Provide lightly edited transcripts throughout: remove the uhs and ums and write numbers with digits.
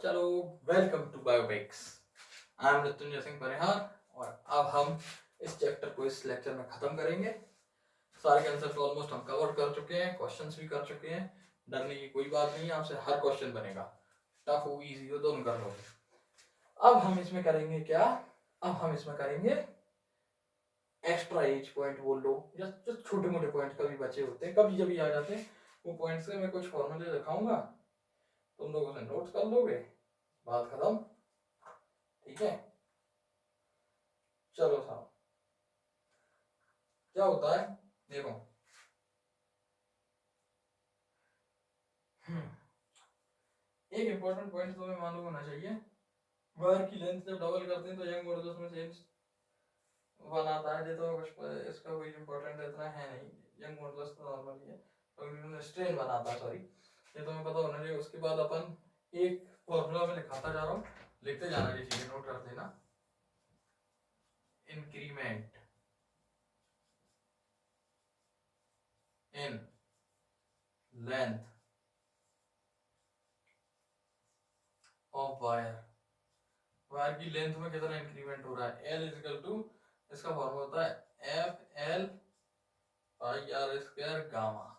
बच्चा लोग, welcome to biopics. I am Mrityunjay Singh Parihar और अब हम इस चैप्टर को इस लेक्चर में खत्म करेंगे। सारे कंसेप्ट ऑलमोस्ट हम कवर कर चुके हैं, क्वेश्चंस भी कर चुके हैं। डरने की कोई बात नहीं है, आपसे हर क्वेश्चन बनेगा, टफ हो इजी हो दोनों कर लोगे। अब हम इसमें करेंगे क्या, अब हम इसमें करेंगे एक्स्ट्रा एज पॉइंट बोल लो, या जो छोटे मोटे पॉइंट कभी बचे होते हैं, कभी जब आ जाते हैं, वो पॉइंट्स से मैं कुछ फॉर्मूले दिखाऊंगा, तुम लोगों से नोट्स कर लोगे, बात खत्म। ठीक है, चलो साहब, क्या होता है देखो। एक इंपॉर्टेंट पॉइंट तुम्हें मालूम होना चाहिए, वायर की लेंथ जब डबल करते हैं तो यंग मॉडुलस में चेंज वन आता है। तो कुछ इसका कोई इंपॉर्टेंट इतना है नहीं, यंग मॉडुलस तो नॉर्मल ही है, तो स्ट्रेन बनाता है, सॉरी, ये तुम्हें पता होना चाहिए। उसके बाद अपन एक फॉर्मूला में लिखाता जा रहा हूँ, लिखते जाना, ये चीजें नोट कर देना। Increment in length of wire, wire की लेंथ में कितना इंक्रीमेंट हो रहा है, एल इजिकल टू, इसका फॉर्मूला होता है F L pi R square gamma.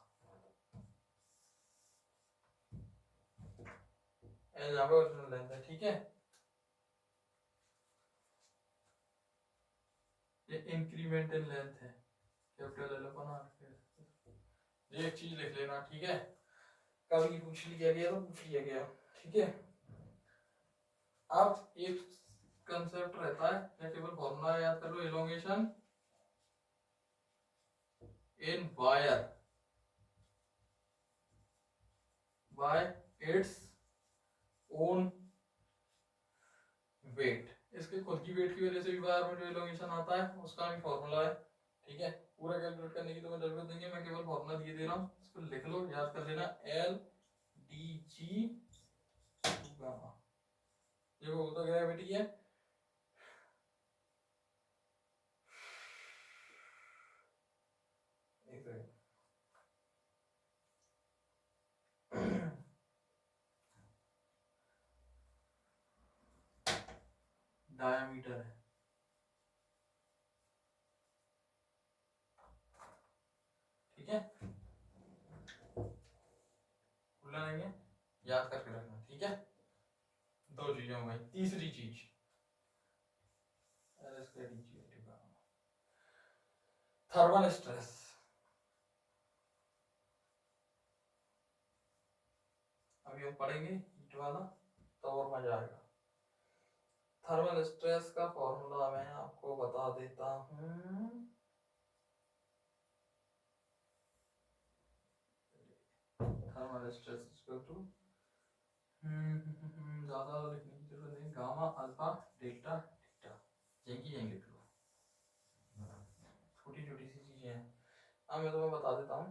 L यहाँ पे ओरिजिनल लेंथ है, ठीक है। ये इंक्रीमेंट इन लेंथ है, कैपिटल एल अपन आर। ये एक चीज लिख लेना, ठीक है, कभी पूछ लिया गया तो पूछ लिया गया, ठीक है। अब एक कंसेप्ट रहता है, या केवल फॉर्मूला याद कर लो, elongation in wire by its own weight. इसके खुद की वेट की वजह से भी वायर में जो एलोंगेशन आता है उसका भी फॉर्मूला है, ठीक है। पूरा कैलकुलेट करने की तुम्हें जरूरत नहीं है, मैं केवल फॉर्मूला दिए दे रहा हूँ, इसको लिख लो, याद कर लेना, एल डी जी गामा। देखो वो तो ग्रेविटी है, डायमीटर है, ठीक है, भूलना नहीं है, याद करके रखना, ठीक है। दो चीजें हो गई, तीसरी चीज थर्मल स्ट्रेस। अभी हम पढ़ेंगे हीट वाला तो और मजा आएगा। थर्मल स्ट्रेस का फॉर्मूला मैं आपको बता देता हूँ, थर्मल स्ट्रेस इक्वल टू, ज्यादा लिखने की जरूरत नहीं, गामा अल्फा डेल्टा थीटा, यही यही लिख लो, छोटी छोटी सी चीजें हैं। अब मैं तुम्हें बता देता हूँ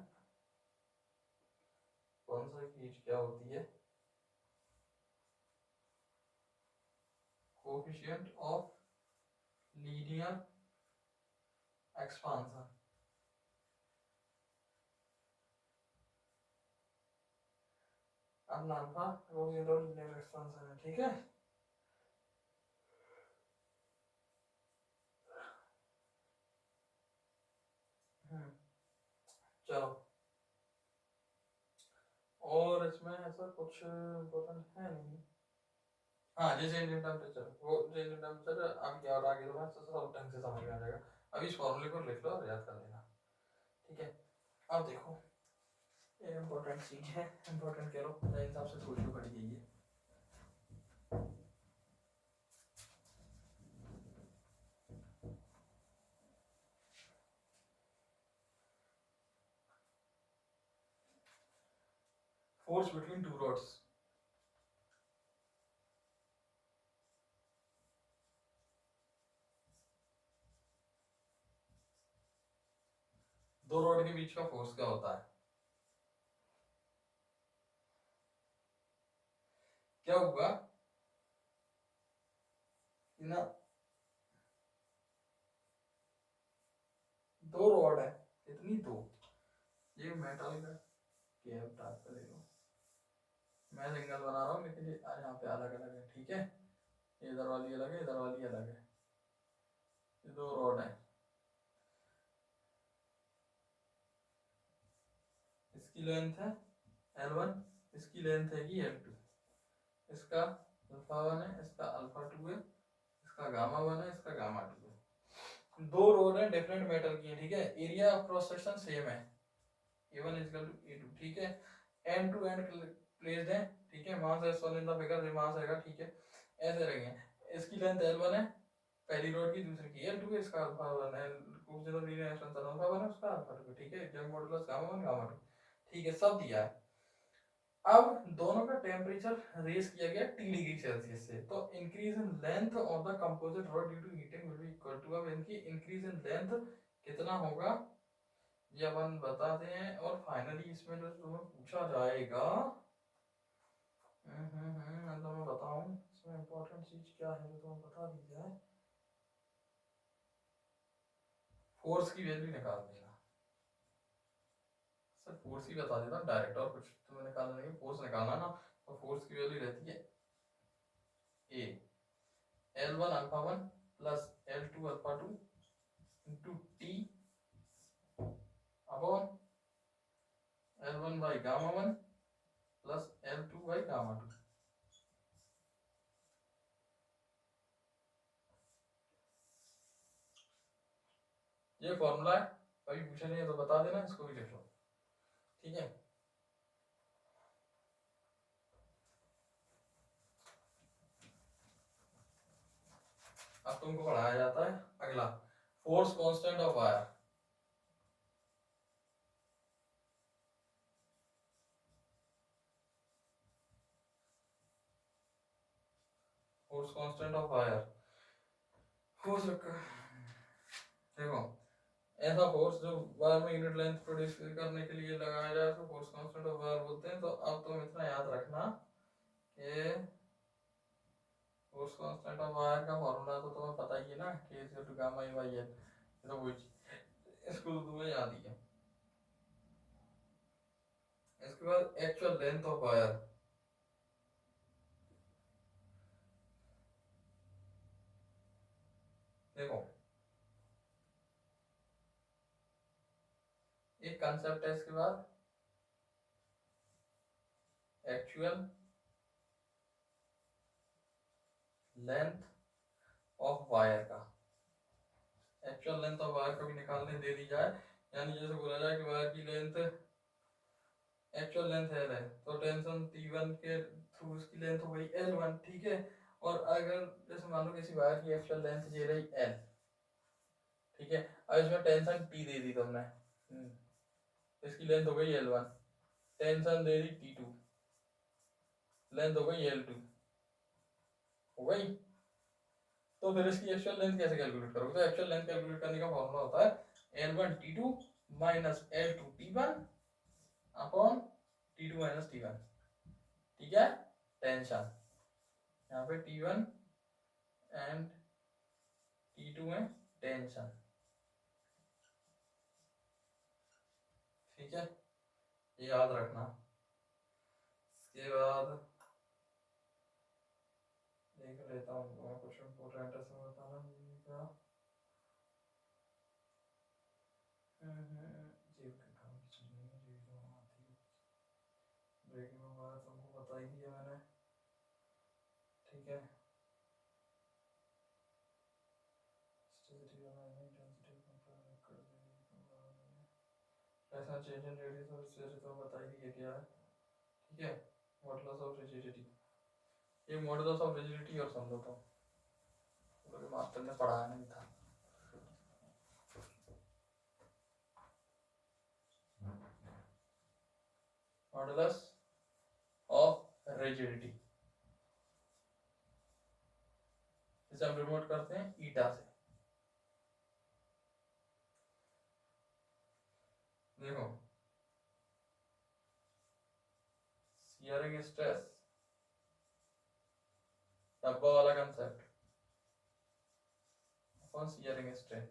कौन सा हीट क्या होती है, कोएफिशिएंट ऑफ लीनियर एक्सपांशन। अब अल्फा लीनियर एक्सपांशन है, ठीक है। चलो, और इसमें ऐसा कुछ इम्पोर्टेंट है नहीं। हाँ, जैसे इंडियन टेम्परेचर, वो इंडियन टेम्परेचर आगे और आगे तो सब ढंग से समझ में आ जाएगा। अभी इस फॉर्मूले को लिख लो और याद कर लेना, ठीक है। अब देखो, ये इम्पोर्टेंट चीज है, इम्पोर्टेंट कह लो, मेरे हिसाब से थोड़ी पड़ी गई है। फोर्स बिटवीन टू रॉड्स, दो रॉड के बीच का फोर्स क्या होता है, क्या होगा ना, दो रॉड है, इतनी दो, ये मेटल का कैप टाइप का ले लो, मैं सिंगल बना रहा हूँ लेकिन ये यहाँ पे अलग अलग है, ठीक है। इधर वाली अलग है, इधर वाली अलग है, ये दो रॉड है। इसकी लेंथ है L1, इसकी लेंथ है कि L2। इसका अल्फा 1 है, इसका अल्फा 2 है, इसका गामा 1 है, इसका गामा 2 है। दो रोड है, डिफरेंट मेटल की है, ठीक है। Area of cross section same है, A1 इक्वल टू A2, ठीक है। एंड टू एंड प्लेस्ड है, ठीक है। मास है सोल इन द फिगर, मास आएगा, ठीक है। ऐसे रहेंगे। इसकी लेंथ L1 है पहली रोड की, दूसरी की L2 है, इसका अल्फा 1 है, अल्फा 1 है, उसका अल्फा 2 है, ठीक है। जंग मॉडुलस गामा 1 गामा 2, ठीक है, सब दिया है। अब दोनों का टेम्परेचर रेज किया गया T डिग्री सेल्सियस से, तो increase in length of the composite rod due to heating will be equal to, अब इनकी इंक्रीज इन लेंथ कितना होगा ये अपन बताते हैं। और फाइनली इसमें जो तुम्हें पूछा जाएगा, तो मैं बताऊं इसमें इम्पोर्टेंट चीज क्या है जो तुम्हें बता दी जाए। फोर्स की वैल्यू निकाल देना, सर फोर्स ही बता देता डायरेक्ट, और कुछ तुम्हें निकालना नहीं, फोर्स निकालना ना। तो फोर्स की वैल्यू रहती है ए L1 alpha 1 plus L2 alpha 2 into T upon L1 by gamma 1 plus L2 by gamma 2। ये फॉर्मूला है, कभी पूछा नहीं है तो बता देना, इसको भी लिख लो, ठीक है। अब तुमको पढ़ाया जाता है अगला, force constant of wire. Force constant of wire हो सकता देखो, ऐसा फोर्स जो वायर में यूनिट लेंथ प्रोड्यूस करने के लिए लगाया जाए तो फोर्स कांस्टेंट ऑफ वायर बोलते हैं। तो अब तुम इतना याद रखना कि फोर्स कांस्टेंट ऑफ वायर का फॉर्मूला तो तुम्हें पता ही है ना, K is equal to gamma E by L, तो वही इसको तो तुम्हें याद ही है। इसके बाद एक्चुअल लेंथ ऑफ वायर, देखो एक कंसेप्ट है, इसके बाद एक्चुअल लेंथ ऑफ वायर का, एक्चुअल लेंथ ऑफ वायर कभी निकालने दे दी जाए, यानी जैसे बोला जाए कि वायर की लेंथ, एक्चुअल लेंथ L है, तो टेंशन T1 के थ्रू उसकी लेंथ हो गई L1, ठीक है। और अगर जैसे मान लो किसी वायर की एक्चुअल लेंथ दे रही L, ठीक है। अब इसमें टेंशन T दे दी तुमने, इसकी लेंथ हो गई L1, टेंशन दे दी T2, लेंथ हो गई L2, हो गई। तो फिर इसकी एक्चुअल लेंथ कैसे कैलकुलेट करोगे, तो एक्चुअल लेंथ कैलकुलेट करने का फॉर्मूला होता है L1 T2 minus L2 T1 upon T2 minus T1, ठीक है। टेंशन यहाँ पे T1 एंड T2 में टेंशन, ठीक है, ये याद रखना। इसके बाद देख लेता हूँ कुछ इम्पोर्टेंट ऐसा बताना क्या, जीव के काम की चीज नहीं है, जीव जो आती है ब्रेकिंग में बात तुमको बता ही दिया मैंने, ठीक है। ऐसा change in radius of sphere तो बता ही दिया क्या है, ठीक है। मॉडुलस ऑफ रिजिडिटी, ये मॉडुलस ऑफ रिजिडिटी और समझो तो मास्टर ने पढ़ाया नहीं था। मॉडुलस ऑफ रिजिडिटी इसे हम रिमोट करते हैं ईटा से, देखो शियरिंग स्ट्रेस डब्बा वाला concept upon shearing strain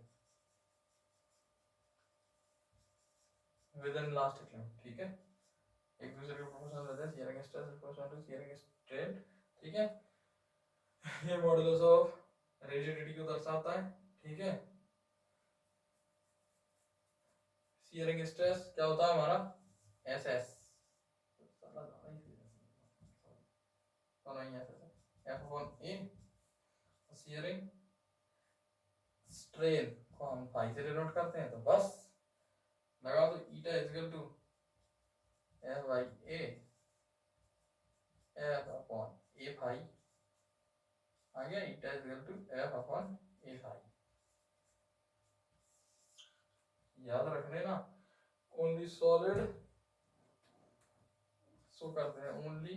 within elastic limit, ठीक है। एक दूसरे के प्रोपोर्शनल रहते हैं, shearing stress proportional to shearing strain, ठीक है। ये मॉडुलस ऑफ रिजिडिटी को दर्शाता है, ठीक है। शियरिंग स्ट्रेस क्या होता है हमारा, एस एस, एफ अपॉन ए, शियरिंग स्ट्रेन को हम फाई से डिनोट करते हैं, तो बस लगा दो eta is equal to F by A, F upon A phi आ गया, eta is equal to F upon A phi. याद रख लेना, ओनली सॉलिड शो करते हैं, ओनली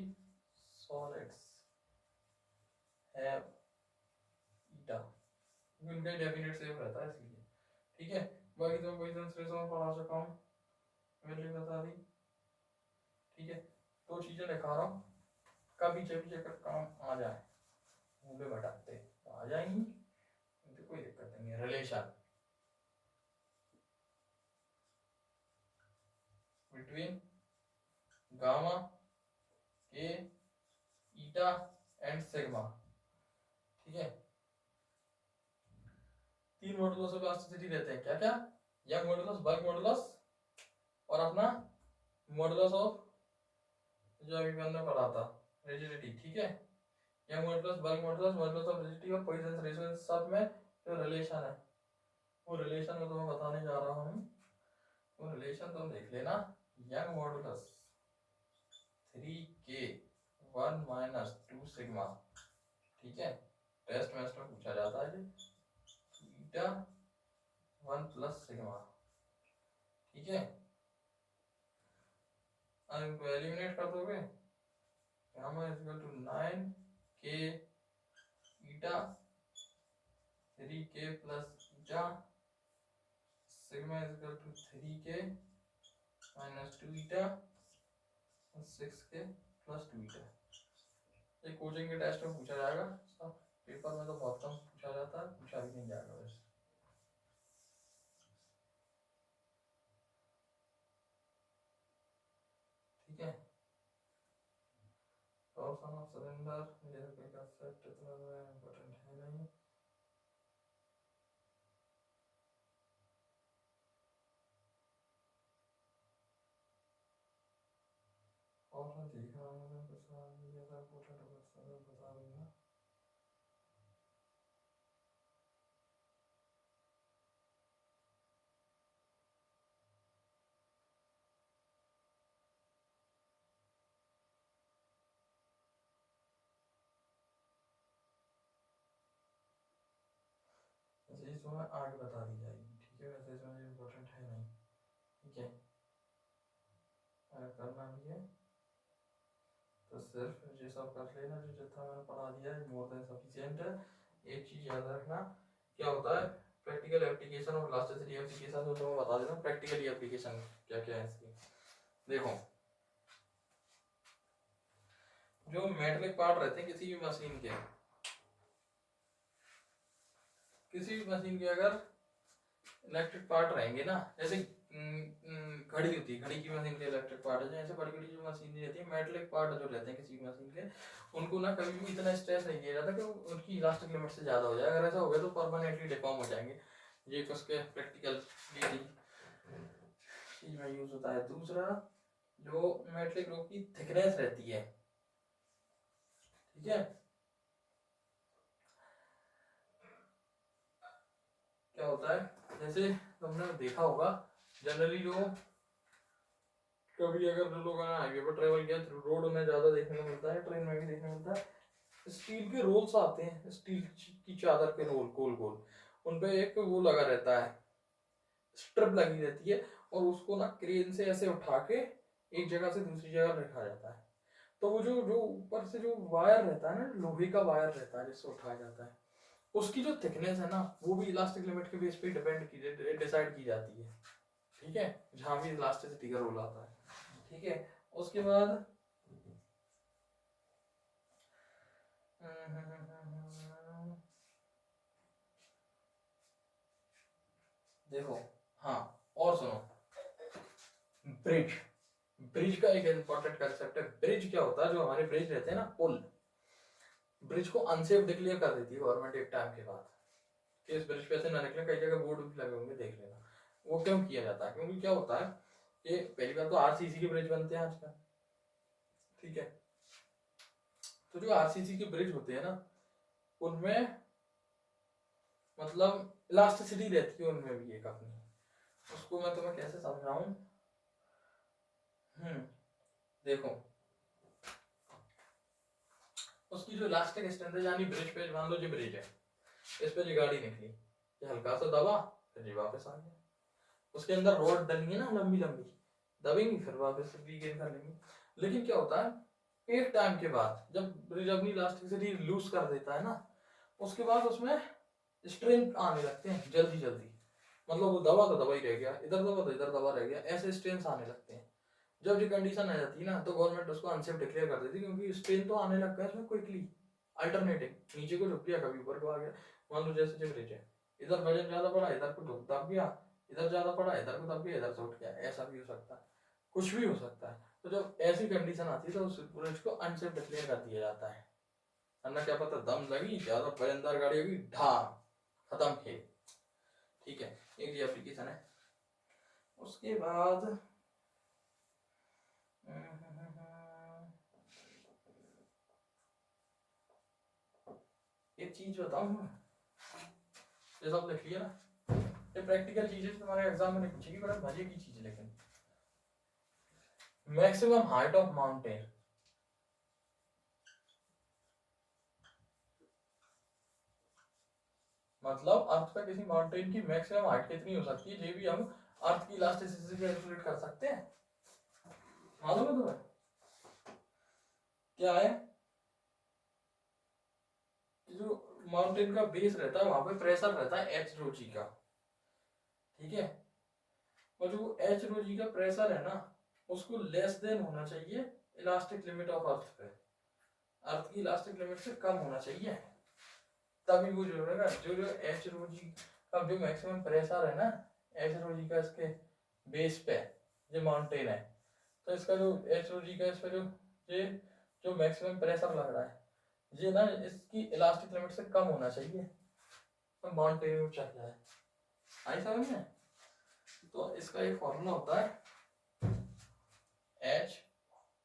सॉलिड्स हैव ईटा, उनका डेफिनेट सेफ रहता है इसलिए, ठीक है। बाकी तो क्वेश्चन रेशो में पढ़ा चुका हूँ, वैल्यू बता दी, ठीक है। दो चीजें दिखा रहा हूँ, कभी जब अगर काम आ जाए मुंह पे भटकते तो आ जाएंगी, तो कोई दिक्कत नहीं है। रिलेशन बिटवीन गामा के ईटा एंड सिग्मा, ठीक है। तीन मॉडुलस ऑफ इलास्टिसिटी रहते हैं, क्या क्या, यंग मॉडुलस, बल्क मॉडुलस और अपना मॉडुलस ऑफ जो अभी हमने पढ़ा था रिजिडिटी, ठीक है। Young modulus, bulk modulus, modulus of rigidity और पॉइसन रेशियो, सब में जो रिलेशन है, वो रिलेशन में तो मैं बताने जा रहा हूँ, वो रिलेशन तुम देख लेना। Young modulus 3k 1 minus 2 sigma, ठीक है। टेस्ट में पूछा जाता है ईटा 1 प्लस सिग्मा, ठीक है। अब इनको एलिमिनेट कर दोगे, gamma is equal to 9k eta 3k plus eta, sigma is equal to 3k minus 2 eta 6k plus 2 eta. ये कोचिंग के टेस्ट में पूछा जाएगा, पेपर में तो बहुत कम पूछा जाता है, पूछा भी नहीं जाएगा वैसे, ठीक है। टॉर्सन ऑफ सिलेंडर ये कोई कांसेप्ट इतना इम्पोर्टेंट है नहीं, और मैं देख रहा हूँ मैं कुछ ज़्यादा इम्पोर्टेंट बता दूंगा। वैसे इसमें आगे बता दी जाएगी, ठीक है। वैसे इसमें इम्पोर्टेंट है नहीं, ठीक है। अगर करना भी है तो सिर्फ ये सब कर लेना, जो जितना मैंने पढ़ा दिया है मोर देन सफिशिएंट है। एक चीज़ याद रखना, क्या होता है प्रैक्टिकल एप्लीकेशन और इलास्टिसिटी एप्लीकेशन, तो मैं बता देता हूँ प्रैक्टिकली एप्लीकेशन क्या क्या है इसकी। देखो, जो मेटलिक पार्ट रहते हैं किसी भी मशीन के, किसी भी मशीन के अगर इलेक्ट्रिक पार्ट रहेंगे ना, जैसे घड़ी होती है, घड़ी की मशीन के इलेक्ट्रिक पार्ट है, जैसे बड़ी बड़ी जो मशीन रहती है मेटलिक पार्ट जो रहते हैं किसी भी मशीन के, उनको ना कभी भी इतना स्ट्रेस नहीं किया जाता कि उनकी इलास्टिक लिमिट से ज़्यादा हो जाए। अगर ऐसा हो गया तो परमानेंटली डिफॉर्म हो जाएंगे। ये उसके प्रैक्टिकल चीज में यूज होता है। दूसरा, जो मेटलिक रोप की थिकनेस रहती है, ठीक है, क्या होता है, जैसे तुमने देखा होगा जनरली जो कभी अगर लोग हाईवे पर ट्रेवल किया, रोड में ज्यादा देखने को मिलता है, ट्रेन में भी देखने को मिलता है, स्टील के रोल्स आते हैं, स्टील की चादर के रोल गोल गोल, उनपे एक वो लगा रहता है, स्ट्रिप लगी रहती है, और उसको ना क्रेन से ऐसे उठा के एक जगह से दूसरी जगह रखा जाता है। तो वो जो जो ऊपर से जो वायर रहता है ना, लोहे का वायर रहता है जिससे उठाया जाता है, उसकी जो थिकनेस है ना, वो भी इलास्टिक लिमिट के बेस पे डिपेंड की डिसाइड की जाती है, ठीक है, जहाँ भी इलास्टिसिटी का रोल आता है, ठीक है। उसके बाद देखो, हाँ और सुनो, ब्रिज, ब्रिज का एक इंपॉर्टेंट कंसेप्ट है। ब्रिज क्या होता है, जो हमारे ब्रिज रहते हैं ना, पुल, ब्रिज को अनसेफ डिक्लेयर कर देती है गवर्नमेंट एक टाइम के बाद कि इस ब्रिज पे से ना निकले। कई जगह बोर्ड भी लगे होंगे, देख लेना। वो क्यों किया जाता है? क्योंकि क्या होता है कि पहली बार तो आरसीसी के ब्रिज बनते हैं आजकल, ठीक है। तो जो आरसीसी के ब्रिज होते हैं ना, उनमें मतलब इलास्टिसिटी रहती है उनमें भी एक अपनी। उसको मैं तुम्हें कैसे समझाऊं? देखो, उसकी जो इलास्टिक स्ट्रेंथ है, यानी ब्रिज पे मान लो जी ब्रिज है, इस पे जी गाड़ी निकली, ये हल्का सा दबा, फिर जी वापस आ गया। उसके अंदर रोड डली है ना, लंबी लंबी, दबेंगी फिर वापस रीगेन कर लेंगी। लेकिन क्या होता है, एक टाइम के बाद जब ब्रिज अपनी इलास्टिसिटी लूज कर देता है ना, उसके बाद उसमें स्ट्रेन आने लगते हैं जल्दी जल्दी। मतलब वो दबा तो दबा ही रह गया, इधर दबा तो इधर दबा रह गया, ऐसे स्ट्रेन आने लगते हैं। जब ये कंडीशन आ जाती है ना, तो गवर्नमेंट उसको अनसेफ डिक्लेयर कर देती है, क्योंकि स्ट्रेन तो आने लगता है इसमें क्विकली। अल्टरनेटिव, नीचे को झुक गया, कभी ऊपर को आ गया। मान लो जैसे जो ब्रिज है, इधर वजन ज्यादा पड़ा, इधर को दब गया, इधर ज्यादा पड़ा, इधर को दब गया, इधर से उठ गया, ऐसा भी हो सकता है, कुछ भी हो सकता है। तो जब ऐसी कंडीशन आती है तो उस ब्रिज को अनसेफ डिक्लेयर कर दिया जाता है। वरना क्या पता दम लगी, ज्यादा वजनदार गाड़ी होगी, ढाम, खत्म खेल, ठीक है। एक ये एप्लीकेशन है। उसके बाद एक चीज बताऊं, ये सब लिख लिया ना, ये प्रैक्टिकल चीजें तुम्हारे एग्जाम में नहीं पूछेगी, बड़ा मजे की चीज। लेकिन मैक्सिमम हाइट ऑफ माउंटेन, मतलब अर्थ पे किसी माउंटेन की मैक्सिमम हाइट कितनी हो सकती है, ये भी हम अर्थ की इलास्टिसिटी से कैलकुलेट कर सकते हैं। मालूम है तुम्हें क्या है? जो माउंटेन का बेस रहता है, वहां पे प्रेशर रहता है एच रो जी का, ठीक है। और जो एच रो जी का प्रेशर है ना, उसको लेस देन होना चाहिए इलास्टिक लिमिट ऑफ अर्थ पे। अर्थ की इलास्टिक लिमिट से कम होना चाहिए, तभी वो जो है ना, जो एच रो जी का जो मैक्सिमम प्रेशर है ना, एच रो जी का इसके बेस पे, जो माउंटेन है, तो इसका जो एच रो जी का इस पे ये जो मैक्सिमम प्रेशर लग रहा है, ये ना इसकी इलास्टिक लिमिट से कम होना चाहिए, तो माउंटेन में चल जाए। आई समझ में? तो इसका एक फॉर्मूला होता है, एच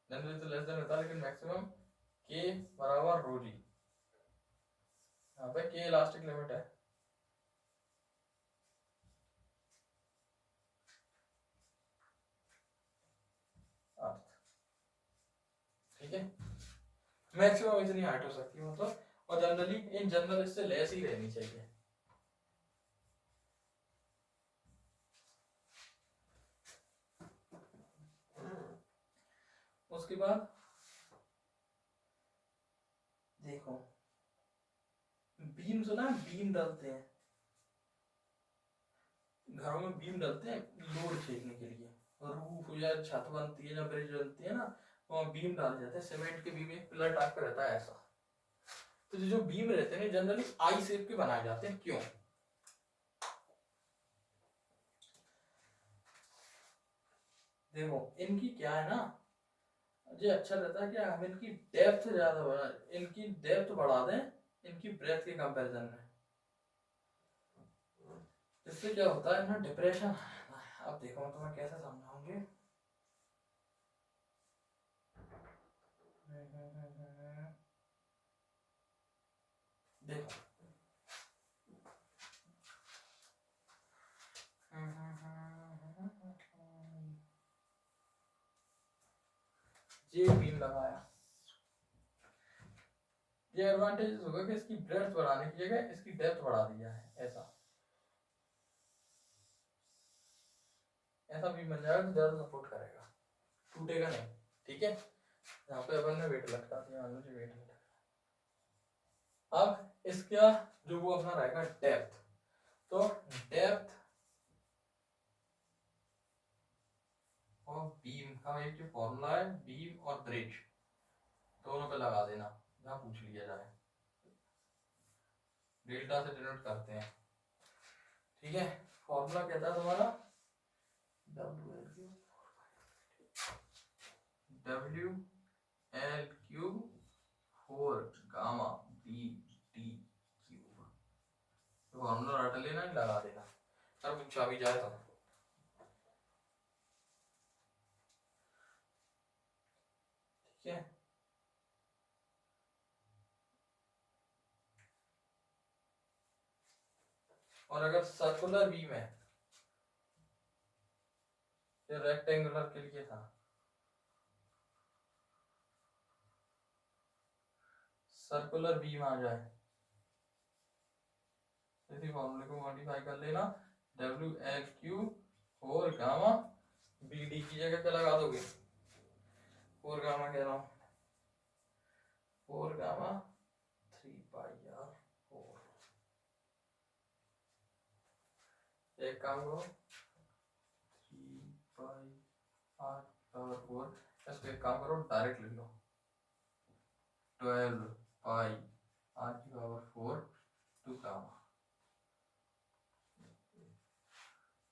जनरली तो लेस देन होता है, लेकिन मैक्सिमम के बराबर रो जी। यहाँ पे के इलास्टिक लिमिट है, अर्थ, ठीक है। मैक्सिमम इतनी हाइट हो सकती है मतलब, और जनरली इन जनरल इससे लेस ही रहनी चाहिए। उसके बाद देखो, बीम सुना, बीम डालते हैं घरों में, बीम डालते हैं लोड खींचने के लिए, रूफ या छत बनती है या ब्रिज बनती है ना, वहाँ बीम डाल जाते हैं, सीमेंट के बीम, एक पिलर टाइप का रहता है ऐसा। तो जो बीम रहते हैं जनरली आई शेप के बनाए जाते हैं, क्यों? देखो इनकी क्या है ना, ये अच्छा रहता है कि हम इनकी डेप्थ ज्यादा बढ़ा, इनकी डेप्थ बढ़ा दें इनकी ब्रेथ के कंपैरिजन में। इससे क्या होता है ना, डिप्रेशन। अब देखो मैं तुम्हें कैसे समझाऊंगी। देखो ये बीम लगाया, ये एडवांटेज होगा कि इसकी ब्रेथ बढ़ाने की जगह इसकी डेप्थ बढ़ा दिया है, ऐसा ऐसा बीम बन जाएगा तो ज्यादा सपोर्ट करेगा, टूटेगा नहीं, ठीक है। यहाँ पे अपन ने वेट लटका दिया, मान लो वेट लटका। अब इसका जो वो अपना रहेगा डेप्थ, तो डेप्थ और बीम का एक जो फॉर्मूला है, बीम और ब्रिज दोनों पे लगा देना, जहाँ पूछ लिया जाए, डेल्टा से डिनोट करते हैं, ठीक है। फॉर्मूला कहता है तुम्हारा W L cube 4 gamma B D cube. Formula रट लेना, लगा देना, अगर पूछा भी जाए तो। ठीक है, और अगर सर्कुलर बीम है, ये रेक्टेंगुलर के लिए था, सर्कुलर बीम आ जाए, इसी फॉर्मूले को मॉडिफाई कर लेना, डब्ल्यू एल क्यूब और गामा बी डी की जगह क्या लगा दोगे, 4 गामा कह रहा हूँ, 4 गामा 3 पाई आर 4। एक काम करो, 3 पाई आर पावर 4, इसको एक काम करो डायरेक्ट लिख लो, 12 पाई आर की पावर 4 टू गामा।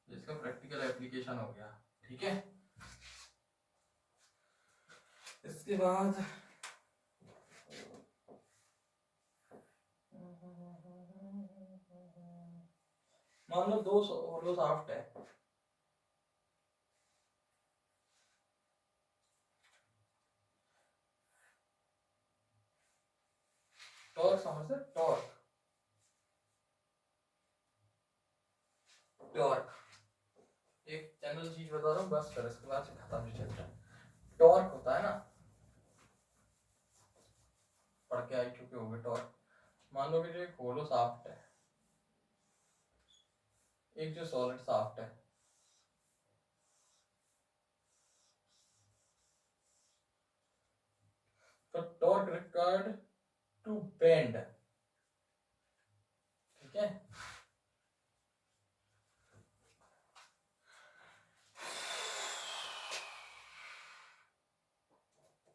इसका प्रैक्टिकल एप्लीकेशन हो गया। ठीक है, इसके बाद मान लो 2 होलो शाफ्ट है, टॉर्क समझ से, टॉर्क टॉर्क एक जनरल चीज बता रहा हूँ बस, कर इसके बाद से खत्म ही चलता है। टॉर्क होता है ना, पढ़ के आई चुके होंगे टॉर्क। मान लो कि जो एक होलो शाफ्ट है, एक जो सॉलिड शाफ्ट है, तो टॉर्क रिक्वायर्ड टू बेंड, ठीक है,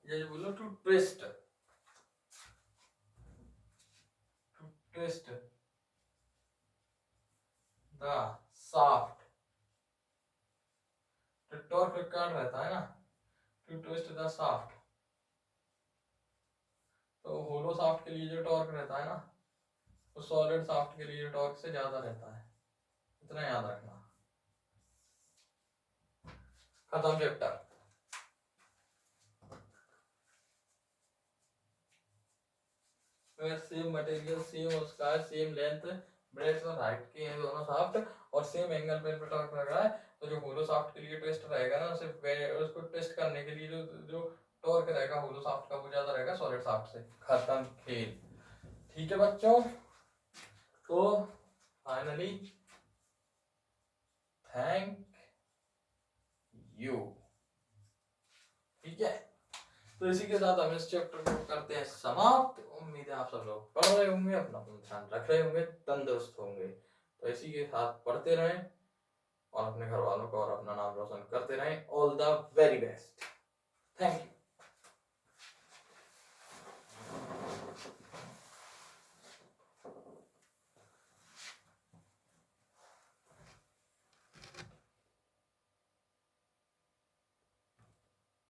ये बोलो टू ट्विस्ट द शाफ्ट, तो टॉर्क रिक्वायर्ड रहता है ना टू ट्विस्ट द शाफ्ट। तो होलो शाफ्ट के लिए जो टॉर्क रहता है ना, वो सॉलिड शाफ्ट के लिए टॉर्क से ज्यादा रहता है, इतना याद रखना। खत्म चैप्टर। सेम मटेरियल, सेम उसका है, सेम लेंथ ब्रेड्थ और हाइट के हैं दोनों शाफ्ट, और सेम एंगल पे टॉर्क लग रहा है, तो जो होलो शाफ्ट के लिए ट्विस्ट रहेगा ना, उसको ट्विस्ट करने के लिए जो जो टॉर्क रहेगा होलो शाफ्ट का वो ज्यादा रहेगा सॉलिड शाफ्ट से। खत्म खेल। ठीक है बच्चों, तो फाइनली थैंक यू। ठीक है, तो इसी के साथ हम इस चैप्टर को करते हैं समाप्त। उम्मीद है आप सब लोग पढ़ रहे होंगे, अपना ध्यान रख रहे होंगे, तंदुरुस्त होंगे। तो इसी के साथ पढ़ते रहें और अपने घर वालों को और अपना नाम रोशन करते रहें। All the very best. Thank you.